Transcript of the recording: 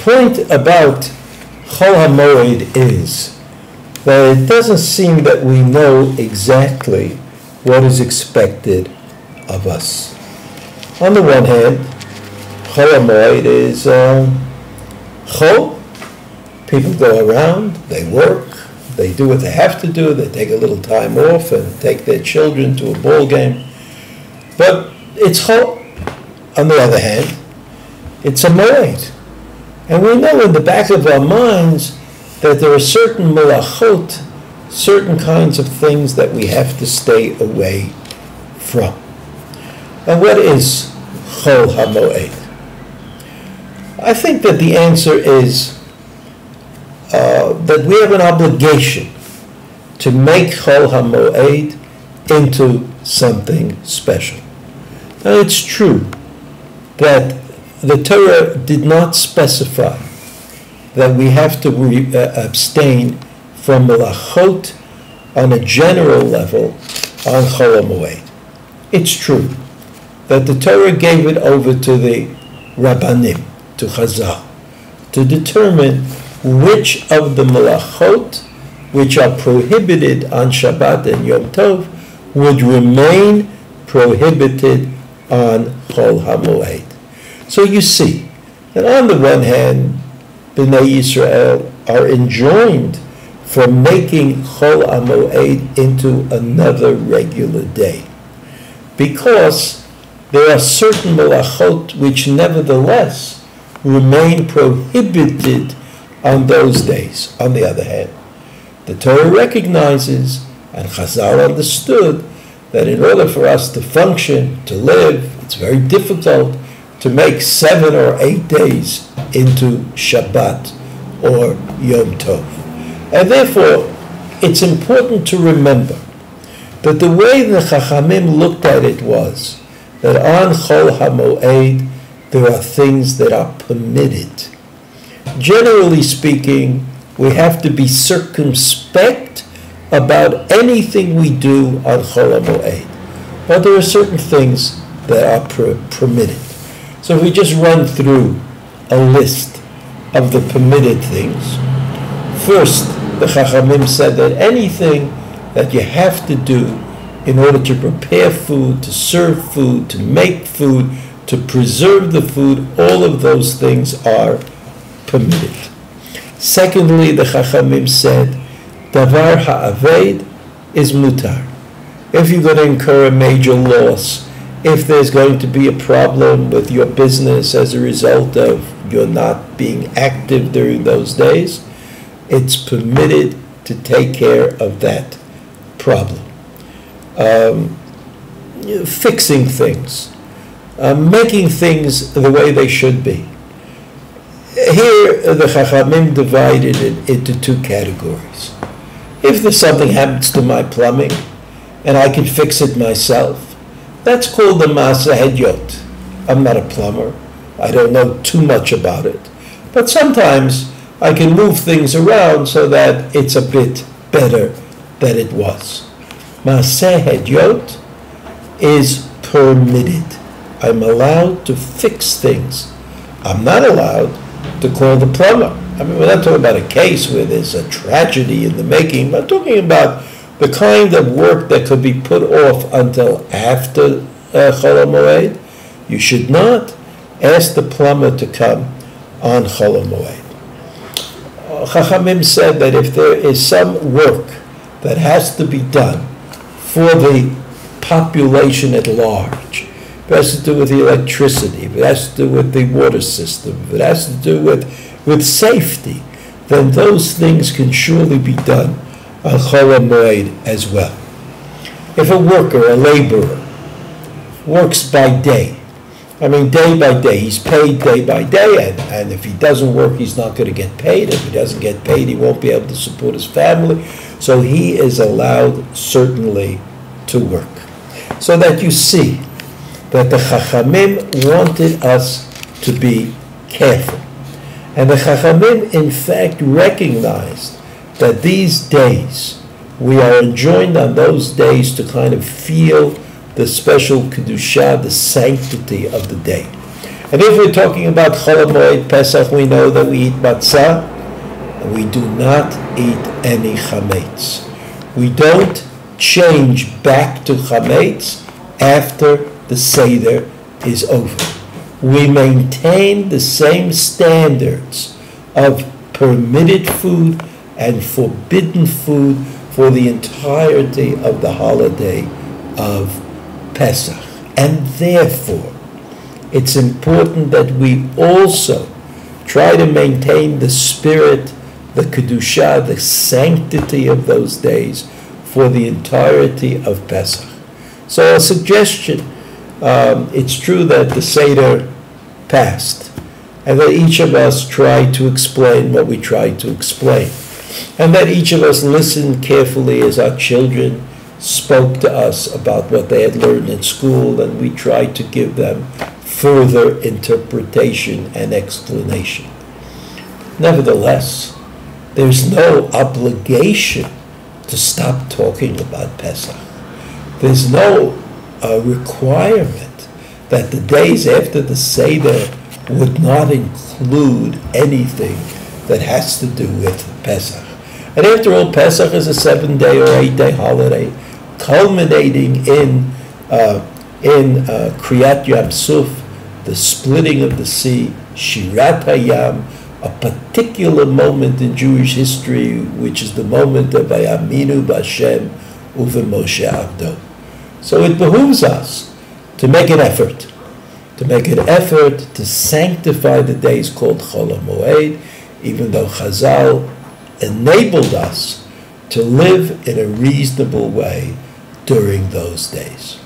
point about Chol HaMoed is that it doesn't seem that we know exactly what is expected of us. On the one hand, Chol HaMoed is Chol. People go around, they work, they do what they have to do, they take a little time off and take their children to a ball game. But it's Chol. On the other hand, it's a Moed. And we know in the back of our minds that there are certain melachot, certain kinds of things that we have to stay away from. And what is Chol HaMoed? I think that the answer is that we have an obligation to make Chol HaMoed into something special. Now it's true that the Torah did not specify that we have to abstain from melachot on a general level on Chol HaMoed. It's true that the Torah gave it over to the Rabbanim, to Chazal, to determine which of the melachot which are prohibited on Shabbat and Yom Tov would remain prohibited on Chol HaMoed. So you see that on the one hand, Bnei Yisrael are enjoined from making Chol HaMoed into another regular day, because there are certain melachot which nevertheless remain prohibited on those days. On the other hand, the Torah recognizes, and Chazal understood, that in order for us to function, to live, it's very difficult to make 7 or 8 days into Shabbat or Yom Tov. And therefore, it's important to remember that the way the Chachamim looked at it was that on Chol HaMoed, there are things that are permitted. Generally speaking, we have to be circumspect about anything we do on Chol HaMoed. But there are certain things that are permitted. So if we just run through a list of the permitted things, first, the Chachamim said that anything that you have to do in order to prepare food, to serve food, to make food, to preserve the food, all of those things are permitted. Secondly, the Chachamim said, Davar ha'aved is mutar. If you're going to incur a major loss, if there's going to be a problem with your business as a result of your not being active during those days, it's permitted to take care of that problem. Fixing things, making things the way they should be. Here, the Chachamim divided it into 2 categories. If there's something happens to my plumbing, and I can fix it myself, that's called the Maaseh Hedyot. I'm not a plumber. I don't know too much about it. But sometimes I can move things around so that it's a bit better than it was. Maaseh Hedyot is permitted. I'm allowed to fix things. I'm not allowed to call the plumber. I mean, we're not talking about a case where there's a tragedy in the making. I'm talking about the kind of work that could be put off until after Chol HaMoed. You should not ask the plumber to come on Chol HaMoed. Chachamim said that if there is some work that has to be done for the population at large, if it has to do with the electricity, if it has to do with the water system, if it has to do with safety, then those things can surely be done on Chol HaMoed as well. If a worker, a laborer, works by day, I mean day by day, he's paid day by day, and if he doesn't work, he's not going to get paid. If he doesn't get paid, he won't be able to support his family. So he is allowed certainly to work. So that you see that the Chachamim wanted us to be careful. And the Chachamim, in fact, recognized that these days, we are enjoined on those days to kind of feel the special Kedusha, the sanctity of the day. And if we're talking about Chol HaMoed Pesach, we know that we eat matzah, and we do not eat any chametz. We don't change back to chametz after the Seder is over. We maintain the same standards of permitted food and forbidden food for the entirety of the holiday of Pesach. And therefore, it's important that we also try to maintain the spirit, the Kedusha, the sanctity of those days for the entirety of Pesach. So a suggestion, it's true that the Seder passed, and that each of us tried to explain what we tried to explain, and that each of us listened carefully as our children spoke to us about what they had learned in school, and we tried to give them further interpretation and explanation. Nevertheless, there's no obligation to stop talking about Pesach. There's no requirement that the days after the Seder would not include anything that has to do with Pesach. And after all, Pesach is a 7-day or 8-day holiday, culminating in Kriyat Yam Suf, the splitting of the sea, Shirat Hayam, a particular moment in Jewish history, which is the moment of Vayaminu B'Hashem U'V'Moshe Avdo. So it behooves us to make an effort, to sanctify the days called Chol HaMoed, even though Chazal enabled us to live in a reasonable way during those days.